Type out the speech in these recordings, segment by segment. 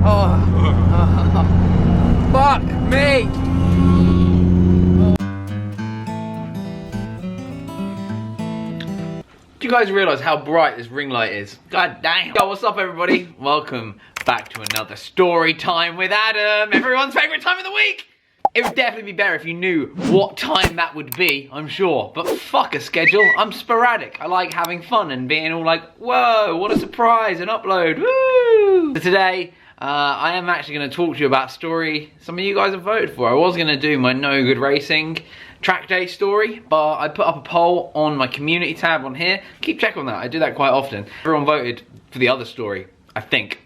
Oh. Fuck me! Do you guys realise how bright this ring light is? God damn. Yo, what's up everybody? Welcome back to another story time with Adam. Everyone's favourite time of the week! It would definitely be better if you knew what time that would be, I'm sure. But fuck a schedule, I'm sporadic. I like having fun and being all like, whoa, what a surprise, an upload, woo! So today, I am actually going to talk to you about a story some of you guys have voted for. I was going to do my No Good Racing track day story, but I put up a poll on my community tab on here. Keep check on that, I do that quite often. Everyone voted for the other story, I think.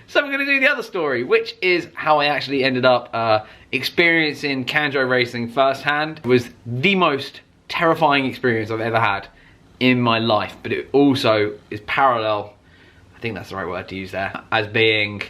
So we're going to do the other story, which is how I actually ended up experiencing Kanjo racing firsthand. It was the most terrifying experience I've ever had in my life, but it also is parallel, I think that's the right word to use there, as being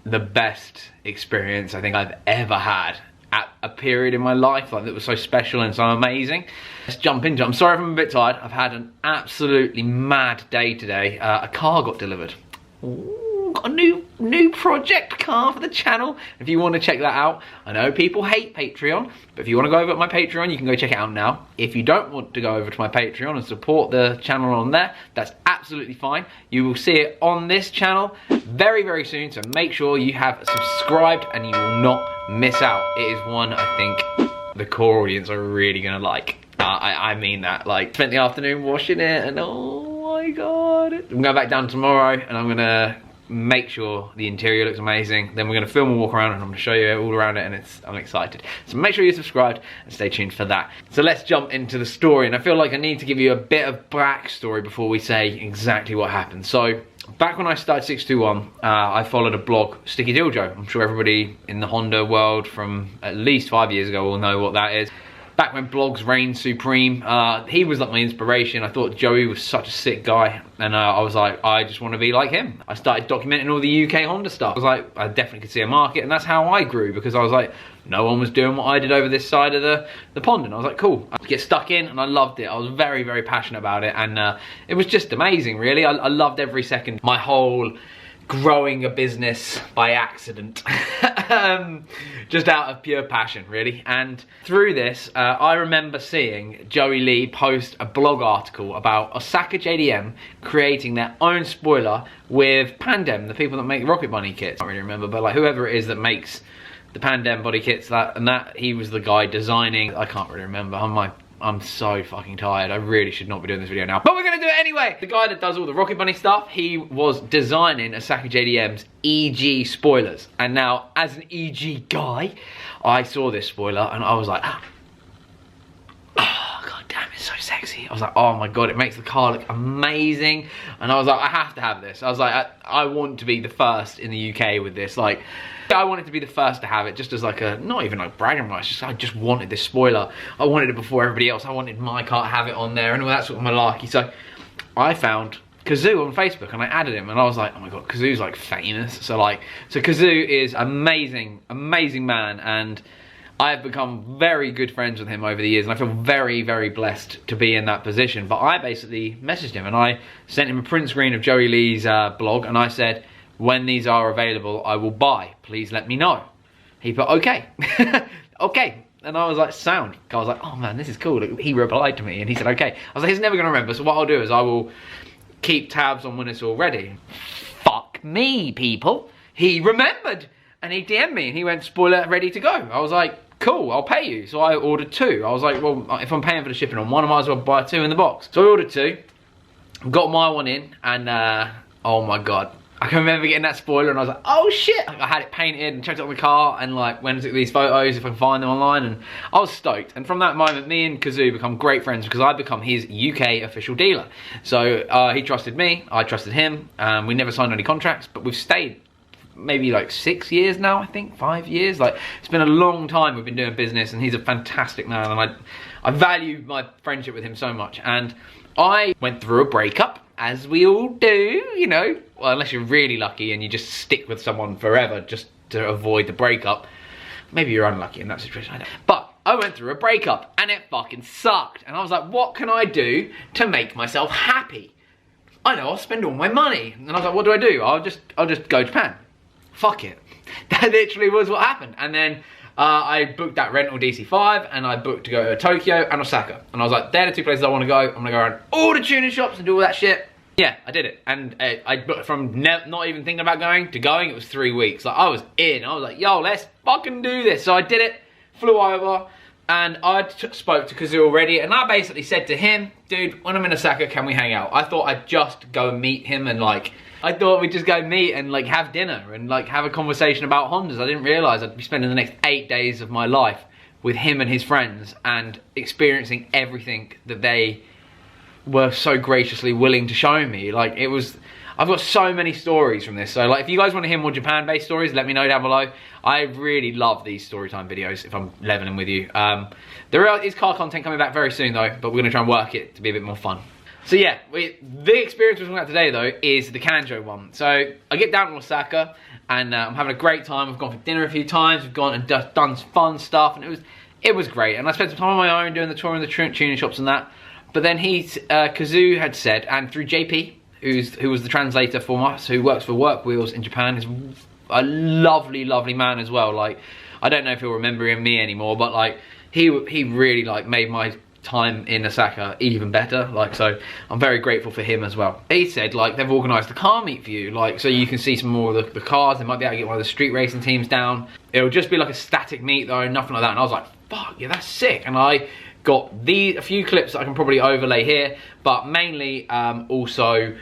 the best experience I think I've ever had at a period in my life like that was so special and so amazing. Let's jump into it. I'm sorry if I'm a bit tired. I've had an absolutely mad day today. A car got delivered. Ooh, got a new project car for the channel. If you want to check that out, I know people hate Patreon, but if you want to go over to my Patreon, you can go check it out now. If you don't want to go over to my Patreon and support the channel on there, that's absolutely fine. You will see it on this channel very, very soon, so make sure you have subscribed and you will not miss out. It is one I think the core audience are really gonna like. I mean that. Like, spent the afternoon washing it and oh my god. I'm going back down tomorrow and I'm gonna make sure the interior looks amazing. Then we're gonna film and walk around and I'm gonna show you all around it, and I'm excited. So make sure you're subscribed and stay tuned for that. So let's jump into the story, and I feel like I need to give you a bit of backstory before we say exactly what happened. So back when I started 621, I followed a blog, Sticky Diljo. I'm sure everybody in the Honda world from at least 5 years ago will know what that is. Back when blogs reigned supreme, he was like my inspiration. I thought Joey was such a sick guy, and I was like, I just want to be like him. I started documenting all the UK Honda stuff. I was like, I definitely could see a market, and that's how I grew, because I was like, no one was doing what I did over this side of the pond, and I was like, cool. I get stuck in, and I loved it. I was very, very passionate about it, and it was just amazing, really. I loved every second. My whole growing a business by accident, just out of pure passion, really. And through this, I remember seeing Joey Lee post a blog article about Osaka JDM creating their own spoiler with Pandem, the people that make Rocket Bunny kits. I don't really remember, but like whoever it is that makes the Pandem body kits, he was the guy designing. I can't really remember. I'm so fucking tired. I really should not be doing this video now, but we're gonna do it anyway. The guy that does all the Rocket Bunny stuff, he was designing Osaka JDM's EG spoilers. And now, as an EG guy, I saw this spoiler and I was like, oh god damn, it's so sexy. I was like, oh my god, it makes the car look amazing. And I was like, I have to have this. I was like, I want to be the first in the UK with this. Like, I wanted to be the first to have it, just as like a, not even like bragging rights, I just wanted this spoiler. I wanted it before everybody else. I wanted my car to have it on there and all that sort of malarkey. So I found Kazoo on Facebook and I added him, and I was like, oh my god, Kazoo's like famous. So Kazoo is amazing, amazing man, and I've become very good friends with him over the years, and I feel very, very blessed to be in that position. But I basically messaged him and I sent him a print screen of Joey Lee's blog, and I said, when these are available, I will buy. Please let me know. He put, okay. Okay. And I was like, sound. I was like, oh man, this is cool. He replied to me and he said, okay. I was like, he's never gonna remember. So what I'll do is I will keep tabs on when it's all ready. Fuck me, people. He remembered and he DM'd me and he went, spoiler ready to go. I was like, cool, I'll pay you. So I ordered 2. I was like, well, if I'm paying for the shipping on one, I might as well buy 2 in the box. So I ordered 2, got my one in, and oh my god. I can remember getting that spoiler and I was like, oh shit! I had it painted and checked out the car and like went and took these photos if I can find them online, and I was stoked. And from that moment, me and Kazoo become great friends because I've become his UK official dealer. So he trusted me, I trusted him. We never signed any contracts, but we've stayed maybe like 6 years now, I think, 5 years. Like, it's been a long time we've been doing business, and he's a fantastic man, and I value my friendship with him so much. And I went through a breakup, as we all do, you know. Well, unless you're really lucky and you just stick with someone forever just to avoid the breakup. Maybe you're unlucky in that situation, I don't know. But I went through a breakup and it fucking sucked. And I was like, what can I do to make myself happy? I know, I'll spend all my money. And I was like, what do? I'll just go to Japan. fuck it. That literally was what happened. And then I booked that rental DC5 and I booked to go to Tokyo and Osaka. And I was like, they're the 2 places I want to go. I'm going to go around all the tuning shops and do all that shit. Yeah, I did it. And I booked from not even thinking about going to going, it was 3 weeks. Like, I was in. I was like, yo, let's fucking do this. So I did it, flew over, and I spoke to Kazoo already. And I basically said to him, dude, when I'm in Osaka, can we hang out? I thought I'd just go and meet him and like, I thought we'd just go meet and like have dinner and like have a conversation about Hondas. I didn't realise I'd be spending the next 8 days of my life with him and his friends and experiencing everything that they were so graciously willing to show me. Like, it was, I've got so many stories from this. So like, if you guys want to hear more Japan-based stories, let me know down below. I really love these storytime videos, if I'm leveling with you. There is car content coming back very soon though, but we're gonna try and work it to be a bit more fun. So yeah, the experience we're talking about today though is the Kanjo one. So I get down to Osaka and I'm having a great time. We've gone for dinner a few times. We've gone and done some fun stuff, and it was great. And I spent some time on my own doing the tour in the tuning shops and that. But then Kazoo had said, and through JP, who was the translator for us, who works for Work Wheels in Japan, is a lovely, lovely man as well. Like, I don't know if he'll remember me anymore, but like, he really like made my time in Osaka even better. Like, so I'm very grateful for him as well. He said like they've organised a car meet for you, like so you can see some more of the cars. They might be able to get one of the street racing teams down. It'll just be like a static meet though, nothing like that. And I was like, fuck yeah, that's sick. And I got a few clips that I can probably overlay here, but mainly also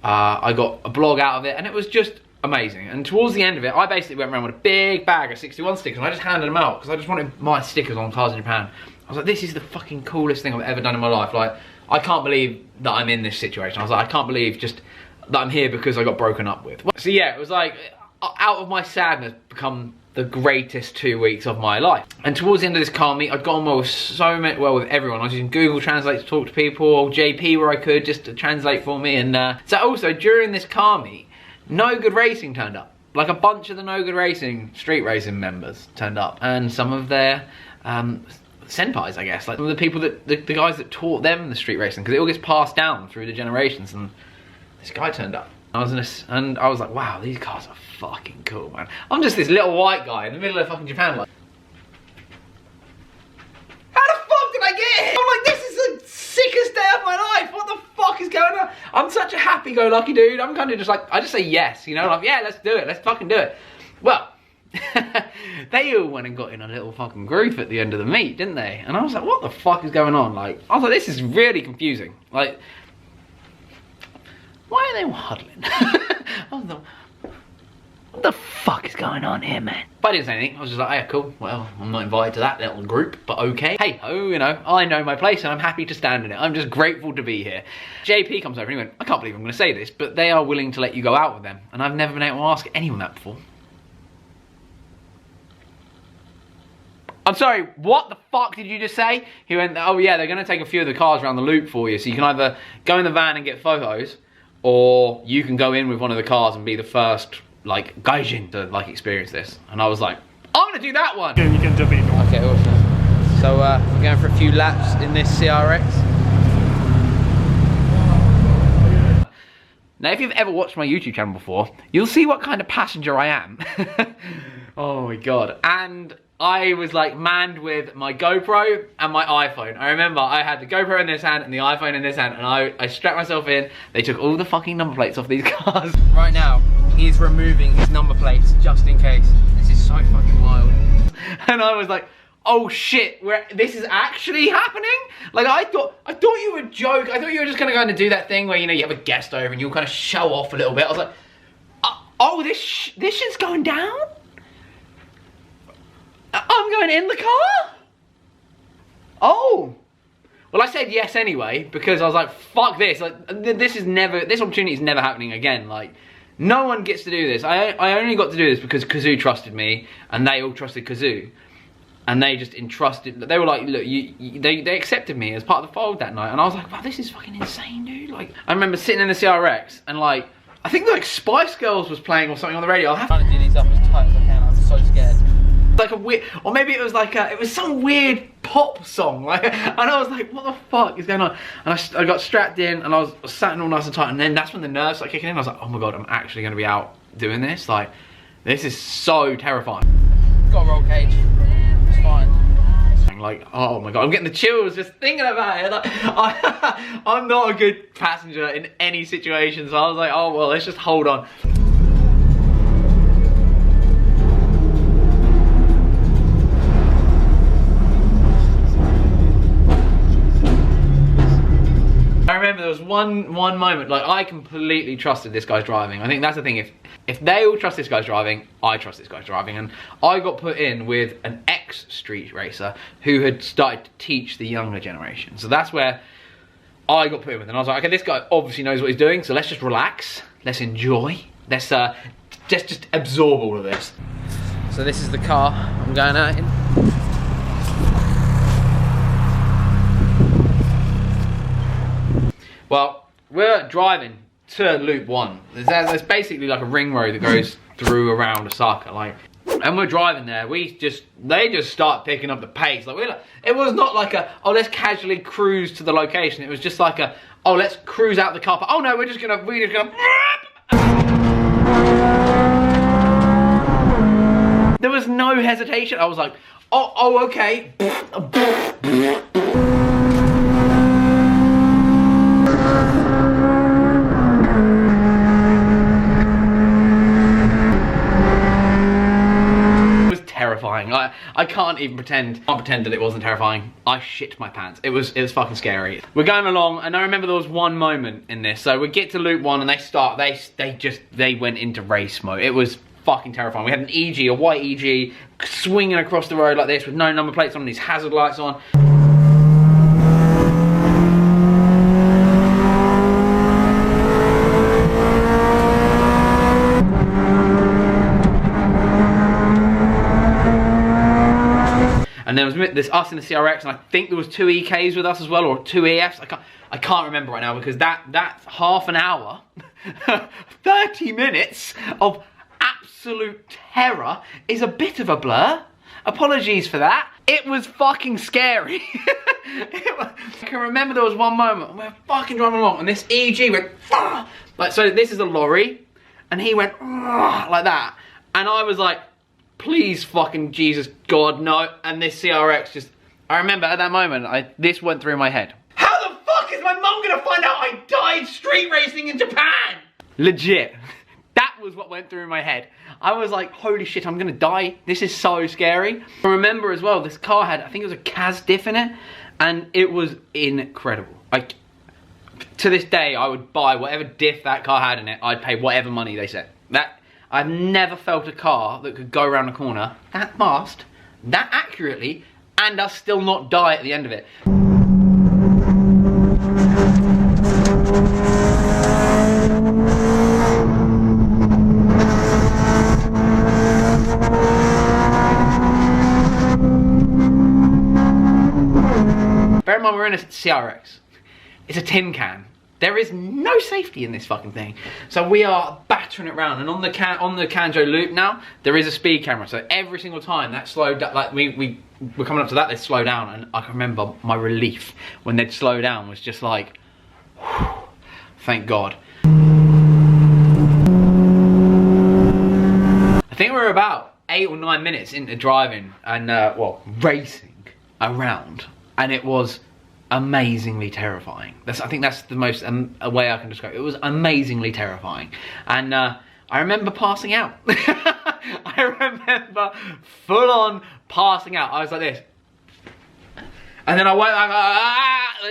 I got a blog out of it, and it was just amazing. And towards the end of it, I basically went around with a big bag of 61 stickers and I just handed them out because I just wanted my stickers on cars in Japan. I was like, this is the fucking coolest thing I've ever done in my life. Like, I can't believe that I'm in this situation. I was like, I can't believe just that I'm here because I got broken up with. So yeah, it was like, out of my sadness, become the greatest 2 weeks of my life. And towards the end of this car meet, I'd gone well with everyone. I was using Google Translate to talk to people, JP where I could, just to translate for me. And so also, during this car meet, No Good Racing turned up. Like, a bunch of the No Good Racing street racing members turned up. And some of their senpais, I guess. Like, some of the people that, the guys that taught them the street racing. Because it all gets passed down through the generations. And this guy turned up. I was like, wow, these cars are fucking cool, man. I'm just this little white guy in the middle of fucking Japan, like, how the fuck did I get here? I'm like, this is the sickest day of my life. What the fuck is going on? I'm such a happy-go-lucky dude. I'm kind of just like, I just say yes, you know, like, yeah, let's do it. Let's fucking do it. Well, they all went and got in a little fucking group at the end of the meet, didn't they? And I was like, what the fuck is going on? Like, I was like, this is really confusing. Like, why are they all huddling? I was like, what the fuck is going on here, man? But I didn't say anything. I was just like, yeah, cool. Well, I'm not invited to that little group, but okay. Hey ho, you know, I know my place and I'm happy to stand in it. I'm just grateful to be here. JP comes over and he went, I can't believe I'm going to say this, but they are willing to let you go out with them. And I've never been able to ask anyone that before. I'm sorry, what the fuck did you just say? He went, oh yeah, they're going to take a few of the cars around the loop for you. So you can either go in the van and get photos, or you can go in with one of the cars and be the first, like, Gaijin to, like, experience this. And I was like, I'm gonna do that one! You can jump in. Okay, awesome. So, we're going for a few laps in this CRX. Now, if you've ever watched my YouTube channel before, you'll see what kind of passenger I am. Oh my god. And I was like manned with my GoPro and my iPhone. I remember I had the GoPro in this hand and the iPhone in this hand, and I strapped myself in. They took all the fucking number plates off these cars. Right now, he's removing his number plates just in case. This is so fucking wild. And I was like, oh shit, this is actually happening? Like, I thought you were joking. I thought you were just gonna go and do that thing where, you know, you have a guest over and you'll kind of show off a little bit. I was like, oh, this shit's going down? I'm going in the car? Oh. Well, I said yes anyway, because I was like, fuck this. Like, this opportunity is never happening again. Like, no one gets to do this. I only got to do this because Kazoo trusted me, and they all trusted Kazoo. And they just entrusted, they were like, look, they accepted me as part of the fold that night. And I was like, wow, this is fucking insane, dude. Like, I remember sitting in the CRX, and like, I think like Spice Girls was playing or something on the radio. I'm trying to do these up as tight as I can. I'm so scared. Like a weird, or maybe it was like it was some weird pop song, like, and I was like, what the fuck is going on? And I got strapped in, and I was sat in all nice and tight, and then that's when the nerves started kicking in. I was like, oh my god, I'm actually going to be out doing this. Like, This is so terrifying. Got a roll cage. It's fine. Like, oh my god, I'm getting the chills just thinking about it. Like, I'm not a good passenger in any situation, so I was like, oh well, let's just hold on. I remember there was one moment, like I completely trusted this guy's driving. I think that's the thing, if they all trust this guy's driving, I trust this guy's driving. And I got put in with an ex-street racer who had started to teach the younger generation. So that's where I got put in with, and I was like, okay, this guy obviously knows what he's doing, so let's just relax, let's enjoy, let's just absorb all of this. So this is the car I'm going out in. Well, we're driving to Loop 1. There's basically like a ring road that goes through around Osaka, like, and we're driving there. They just start picking up the pace. Like, it was not like a, oh, let's casually cruise to the location. It was just like a, oh, let's cruise out the car park. Oh no, we're just gonna. There was no hesitation. I was like, oh, okay. Terrifying. I can't even pretend that it wasn't terrifying. I shit my pants. It was fucking scary. We're going along, and I remember there was one moment in this. So we get to Loop 1 and they went into race mode. It was fucking terrifying. We had an EG, a white EG, swinging across the road like this with no number plates on, these hazard lights on. And there was us in the CRX, and I think there was 2 EKs with us as well, or 2 EFs. I can't remember right now, because that's half an hour, 30 minutes of absolute terror is a bit of a blur. Apologies for that. It was fucking scary. I can remember there was one moment we're fucking driving along, and this EG went like, so this is a lorry, and he went like that, and I was like, please fucking Jesus God, no. And this CRX just, I remember at that moment, this went through my head. How the fuck is my mum gonna find out I died street racing in Japan? Legit. That was what went through my head. I was like, holy shit, I'm gonna die. This is so scary. I remember as well, this car had, I think it was a Kaz diff in it, and it was incredible. Like, to this day, I would buy whatever diff that car had in it, I'd pay whatever money they said. I've never felt a car that could go around a corner that fast, that accurately, and us still not die at the end of it. Bear in mind, we're in a CRX. It's a tin can. There is no safety in this fucking thing. So we are battering it around, and on the Kanjo loop now, there is a speed camera. So every single time that slowed down, like we're coming up to that, they'd slow down, and I can remember my relief when they'd slow down was just like, whew, thank God. I think we were about 8 or 9 minutes into driving and well, racing around, and it was amazingly terrifying. I think that's the most way I can describe it. It was amazingly terrifying, and I remember passing out. I remember full on passing out. I was like this, and then I went like,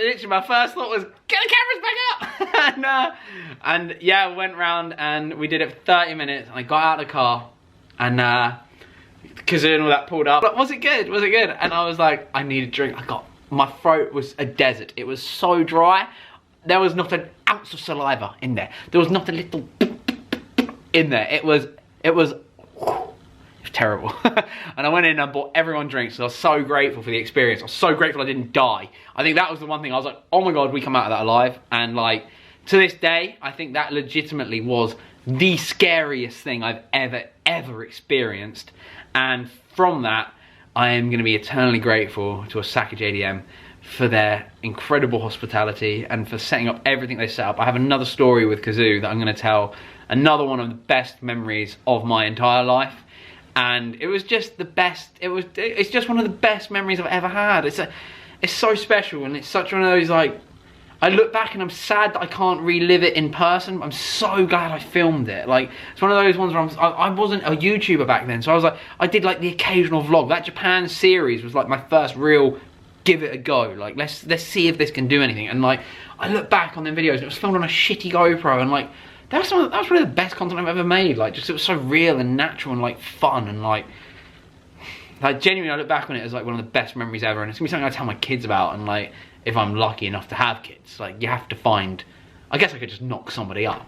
literally my first thought was, get the cameras back up. And yeah, I went round and we did it for 30 minutes, and I got out of the car, and Kazoo and all that pulled up. Like, was it good? Was it good? And I was like, I need a drink. My throat was a desert. It was so dry. There was not an ounce of saliva in there. There was not a little in there. It was terrible. And I went in and I bought everyone drinks. So I was so grateful for the experience. I was so grateful I didn't die. I think that was the one thing I was like, oh my God, we come out of that alive. And like, to this day, I think that legitimately was the scariest thing I've ever experienced. And from that, I am going to be eternally grateful to Osaka JDM for their incredible hospitality and for setting up everything they set up. I have another story with Kazoo that I'm going to tell another one of the best memories of my entire life. And it was just the best, it's just one of the best memories I've ever had. It's so special, and it's such one of those, like, I look back and I'm sad that I can't relive it in person, but I'm so glad I filmed it. Like, it's one of those ones where I wasn't a YouTuber back then, so I was like, I did like the occasional vlog. That Japan series was like my first real give it a go. Like, let's see if this can do anything. And like, I look back on them videos and it was filmed on a shitty GoPro, and like, that was probably the best content I've ever made. Like, just, it was so real and natural and like fun, and like genuinely I look back on it as like one of the best memories ever, and it's gonna be something I tell my kids about. And like, if I'm lucky enough to have kids, like, you have to find, I guess I could just knock somebody up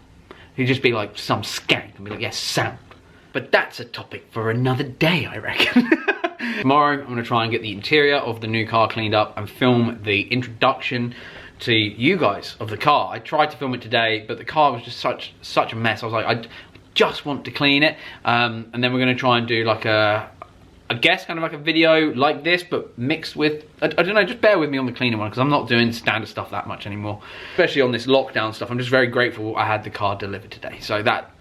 who'd just be like some skank and be like, yes, sound. But that's a topic for another day, I reckon. Tomorrow I'm gonna try and get the interior of the new car cleaned up and film the introduction to you guys of the car. I tried to film it today, but the car was just such a mess. I was like, I just want to clean it, and then we're gonna try and do like I guess kind of like a video like this, but mixed with, I don't know, just bear with me on the cleaning one, because I'm not doing standard stuff that much anymore. Especially on this lockdown stuff, I'm just very grateful I had the car delivered today. So that,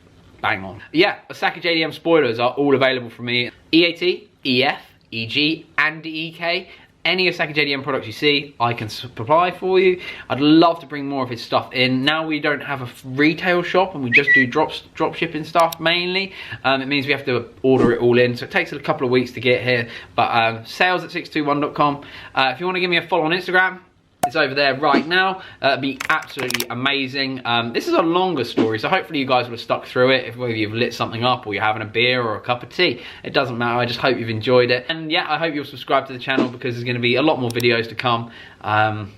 bang on. Yeah, Osaka JDM spoilers are all available from me. EAT, EF, EG, and EK. Any Osaka JDM products you see, I can supply for you. I'd love to bring more of his stuff in. Now we don't have a retail shop and we just do drop shipping stuff mainly. It means we have to order it all in, so it takes a couple of weeks to get here. But sales at 621.com. If you want to give me a follow on Instagram, it's over there right now. It'd be absolutely amazing. This is a longer story, so hopefully you guys would have stuck through it. If whether you've lit something up or you're having a beer or a cup of tea, it doesn't matter. I just hope you've enjoyed it. And yeah, I hope you'll subscribe to the channel, because there's going to be a lot more videos to come. Man,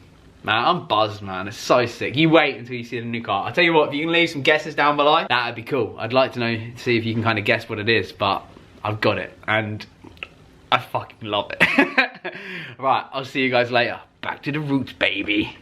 I'm buzzed, man. It's so sick. You wait until you see the new car. I'll tell you what, if you can leave some guesses down below, that'd be cool. I'd like to know, see if you can kind of guess what it is, but I've got it, and I fucking love it. Right, I'll see you guys later. Back to the roots, baby.